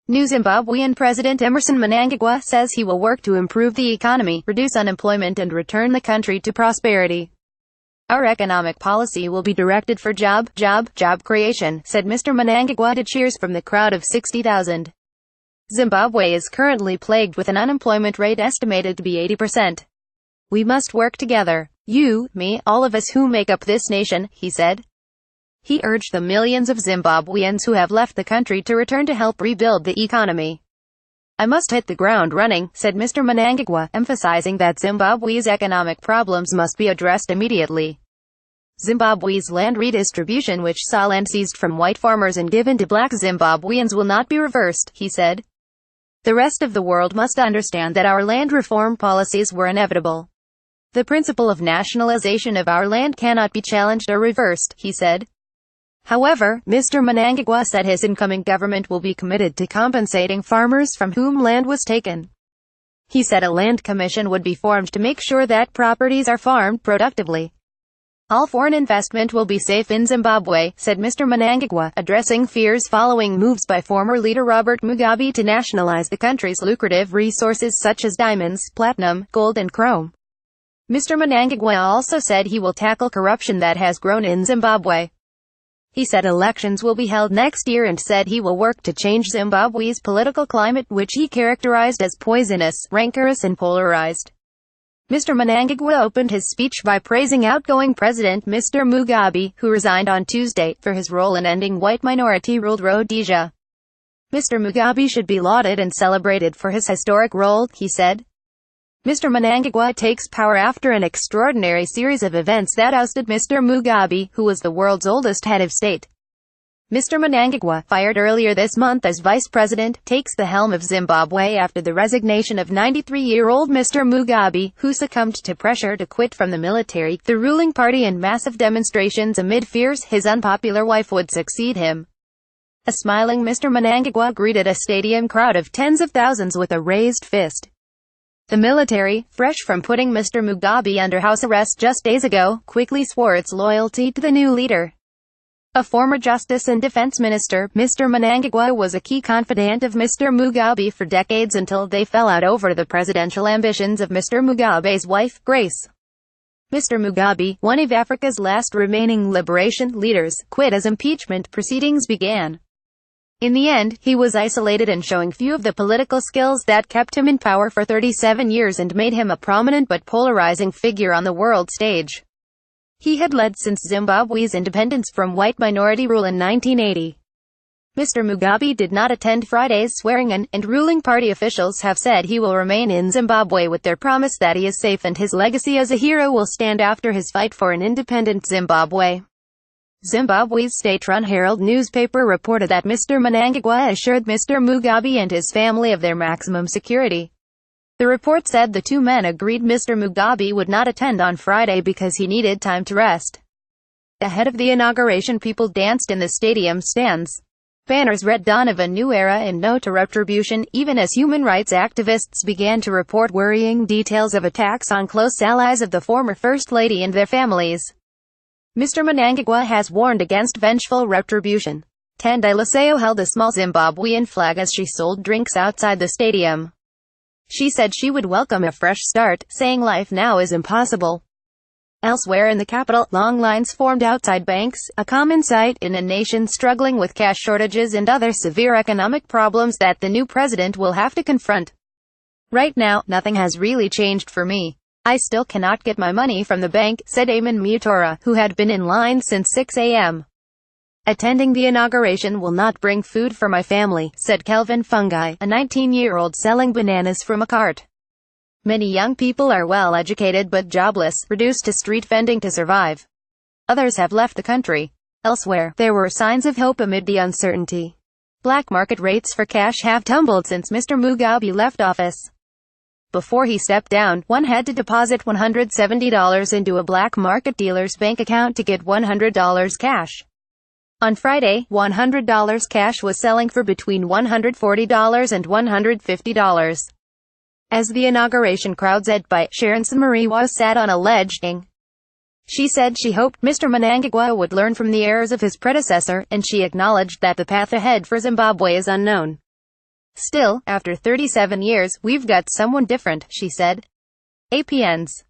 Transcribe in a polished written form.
New Zimbabwean President Emmerson Mnangagwa says he will work to improve the economy, reduce unemployment and return the country to prosperity. Our economic policy will be directed for job creation, said Mr Mnangagwa to cheers from the crowd of 60,000. Zimbabwe is currently plagued with an unemployment rate estimated to be 80%. We must work together. You, me, all of us who make up this nation, he said. He urged the millions of Zimbabweans who have left the country to return to help rebuild the economy. I must hit the ground running, said Mr Mnangagwa, emphasizing that Zimbabwe's economic problems must be addressed immediately. Zimbabwe's land redistribution, which saw land seized from white farmers and given to black Zimbabweans, will not be reversed, he said. The rest of the world must understand that our land reform policies were inevitable. The principle of nationalization of our land cannot be challenged or reversed, he said. However, Mr Mnangagwa said his incoming government will be committed to compensating farmers from whom land was taken. He said a land commission would be formed to make sure that properties are farmed productively. All foreign investment will be safe in Zimbabwe, said Mr Mnangagwa, addressing fears following moves by former leader Robert Mugabe to nationalize the country's lucrative resources such as diamonds, platinum, gold and chrome. Mr Mnangagwa also said he will tackle corruption that has grown in Zimbabwe. He said elections will be held next year and said he will work to change Zimbabwe's political climate, which he characterized as poisonous, rancorous and polarized. Mr Mnangagwa opened his speech by praising outgoing President Mr Mugabe, who resigned on Tuesday, for his role in ending white minority-ruled Rhodesia. Mr Mugabe should be lauded and celebrated for his historic role, he said. Mr Mnangagwa takes power after an extraordinary series of events that ousted Mr Mugabe, who was the world's oldest head of state. Mr Mnangagwa, fired earlier this month as vice president, takes the helm of Zimbabwe after the resignation of 93-year-old Mr Mugabe, who succumbed to pressure to quit from the military, the ruling party and massive demonstrations amid fears his unpopular wife would succeed him. A smiling Mr Mnangagwa greeted a stadium crowd of tens of thousands with a raised fist. The military, fresh from putting Mr Mugabe under house arrest just days ago, quickly swore its loyalty to the new leader. A former Justice and Defense Minister, Mr Mnangagwa was a key confidant of Mr Mugabe for decades until they fell out over the presidential ambitions of Mr Mugabe's wife, Grace. Mr Mugabe, one of Africa's last remaining liberation leaders, quit as impeachment proceedings began. In the end, he was isolated and showing few of the political skills that kept him in power for 37 years and made him a prominent but polarizing figure on the world stage. He had led since Zimbabwe's independence from white minority rule in 1980. Mr Mugabe did not attend Friday's swearing-in, and ruling party officials have said he will remain in Zimbabwe with their promise that he is safe and his legacy as a hero will stand after his fight for an independent Zimbabwe. Zimbabwe's state-run Herald newspaper reported that Mr Mnangagwa assured Mr Mugabe and his family of their maximum security. The report said the two men agreed Mr Mugabe would not attend on Friday because he needed time to rest. Ahead of the inauguration, people danced in the stadium stands. Banners read "Dawn of a New Era" and "No to Retribution," even as human rights activists began to report worrying details of attacks on close allies of the former First Lady and their families. Mr Mnangagwa has warned against vengeful retribution. Tendai Laseo held a small Zimbabwean flag as she sold drinks outside the stadium. She said she would welcome a fresh start, saying life now is impossible. Elsewhere in the capital, long lines formed outside banks, a common sight in a nation struggling with cash shortages and other severe economic problems that the new president will have to confront. Right now, nothing has really changed for me. I still cannot get my money from the bank, said Aman Mutora, who had been in line since 6 a.m. Attending the inauguration will not bring food for my family, said Kelvin Fungi, a 19-year-old selling bananas from a cart. Many young people are well educated but jobless, reduced to street vending to survive. Others have left the country. Elsewhere, there were signs of hope amid the uncertainty. Black market rates for cash have tumbled since Mr Mugabe left office. Before he stepped down, one had to deposit $170 into a black market dealer's bank account to get $100 cash. On Friday, $100 cash was selling for between $140 and $150. As the inauguration crowd led by Sharon Samariwa sat on a ledge. She said she hoped Mr Mnangagwa would learn from the errors of his predecessor, and she acknowledged that the path ahead for Zimbabwe is unknown. Still, after 37 years, we've got someone different, she said. APNs